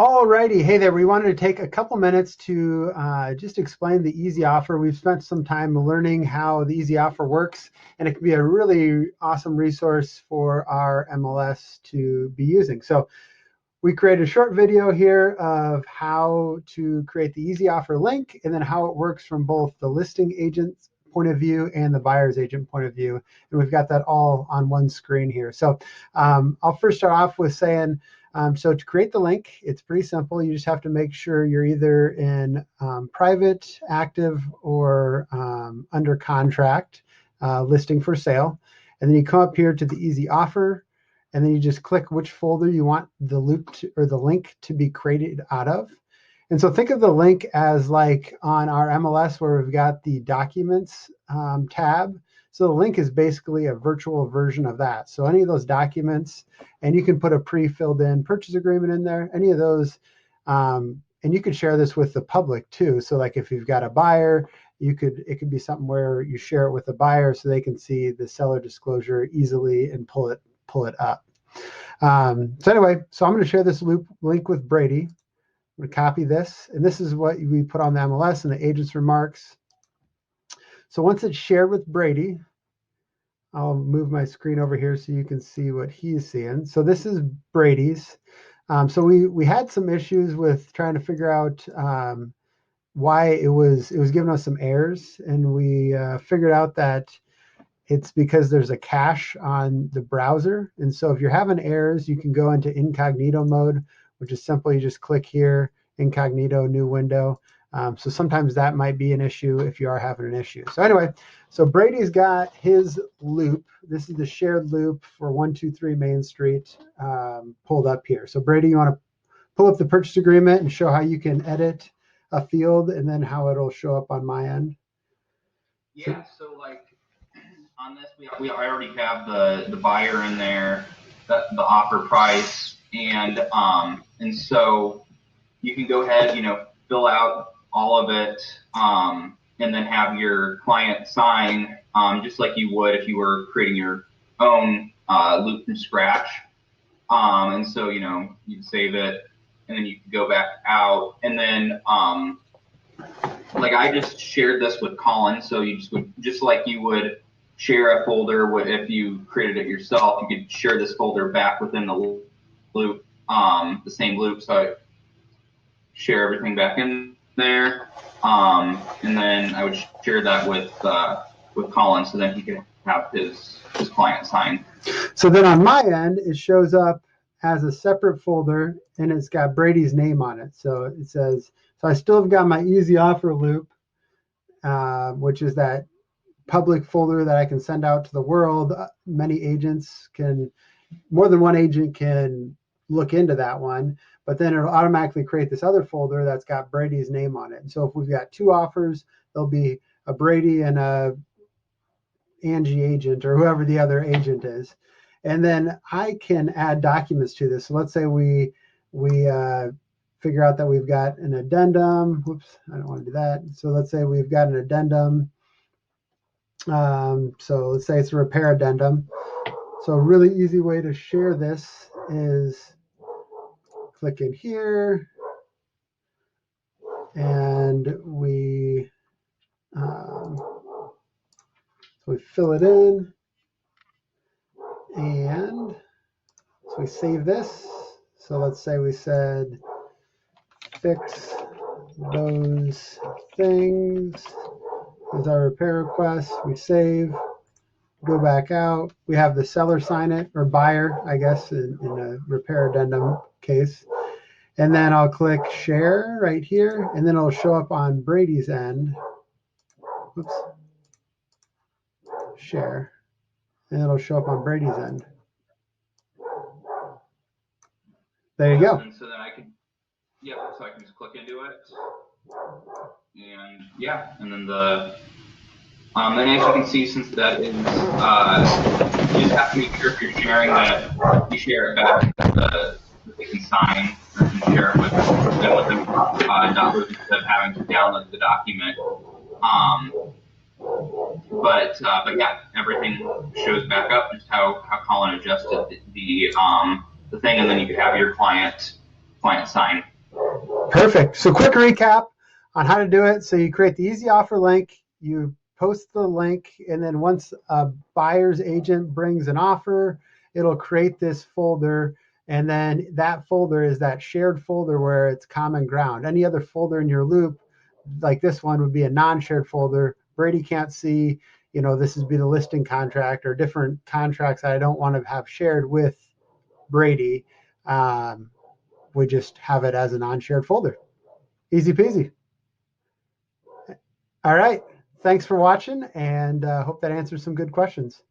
Alrighty, hey there. We wanted to take a couple minutes to just explain the Easy Offer. We've spent some time learning how the Easy Offer works, and it can be a really awesome resource for our MLS to be using. So we created a short video here of how to create the Easy Offer link, and then how it works from both the listing agent's point of view and the buyer's agent point of view. And we've got that all on one screen here. So I'll first start off with saying, so to create the link, it's pretty simple. You just have to make sure you're either in private, active, or under contract, listing for sale. And then you come up here to the Easy Offer, and then you just click which folder you want the loop to, or the link to be created out of. And so think of the link as like on our MLS where we've got the documents tab. So the link is basically a virtual version of that. So any of those documents, and you can put a pre-filled in purchase agreement in there, any of those, and you could share this with the public too. So like if you've got a buyer, it could be something where you share it with the buyer so they can see the seller disclosure easily and pull it up. So anyway, so I'm going to share this loop link with Brady. I'm going to copy this, and this is what we put on the MLS in the agent's remarks. So once it's shared with Brady, I'll move my screen over here so you can see what he's seeing. So this is Brady's. So we had some issues with trying to figure out why it was giving us some errors, and we figured out that it's because there's a cache on the browser. And so if you're having errors, you can go into incognito mode, which is simple. You just click here, incognito, new window. So sometimes that might be an issue if you are having an issue. So anyway, so Brady's got his loop. This is the shared loop for 123 Main Street pulled up here. So Brady, you want to pull up the purchase agreement and show how you can edit a field and then how it'll show up on my end? Yeah, so like on this, we already have the buyer in there, the offer price, and so you can go ahead, fill out all of it, and then have your client sign, just like you would if you were creating your own loop from scratch. And so you save it, and then you can go back out, and then like I just shared this with Colin, so you just like you would share a folder if you created it yourself, you could share this folder back within the loop, the same loop. So I share everything back in there, and then I would share that with Colin, so then he could have his client sign. So then on my end, it shows up as a separate folder, and it's got Brady's name on it. So it says, so I still have got my Easy Offer loop, which is that public folder that I can send out to the world. Many agents more than one agent can look into that one, but then it'll automatically create this other folder that's got Brady's name on it. And so if we've got two offers, there'll be a Brady and a Angie agent or whoever the other agent is. And then I can add documents to this. So let's say we figure out that we've got an addendum. Whoops, I don't want to do that. So let's say we've got an addendum. So let's say it's a repair addendum. So a really easy way to share this is click in here, and we fill it in, and so we save this. So let's say we said fix those things with our repair request. We save, go back out. We have the seller sign it, or buyer, I guess, in a repair addendum case. And then I'll click share right here, and then it'll show up on Brady's end. Oops. Share. And it'll show up on Brady's end. There you go. And so then I can, so I can just click into it. And and then then as you can see, since that is, you just have to make sure if you're sharing that you share it back that they can sign, or you can share it with them download instead of having to download the document. But everything shows back up, just how Colin adjusted the thing, and then you could have your client client sign. Perfect. So quick recap on how to do it. So you create the easy offer link, you post the link, and then once a buyer's agent brings an offer, it'll create this folder. And then that folder is that shared folder where it's common ground. Any other folder in your loop, like this one, would be a non-shared folder. Brady can't see, this would be the listing contract or different contracts that I don't want to have shared with Brady. We just have it as a non-shared folder. Easy peasy. All right. Thanks for watching, and hope that answers some good questions.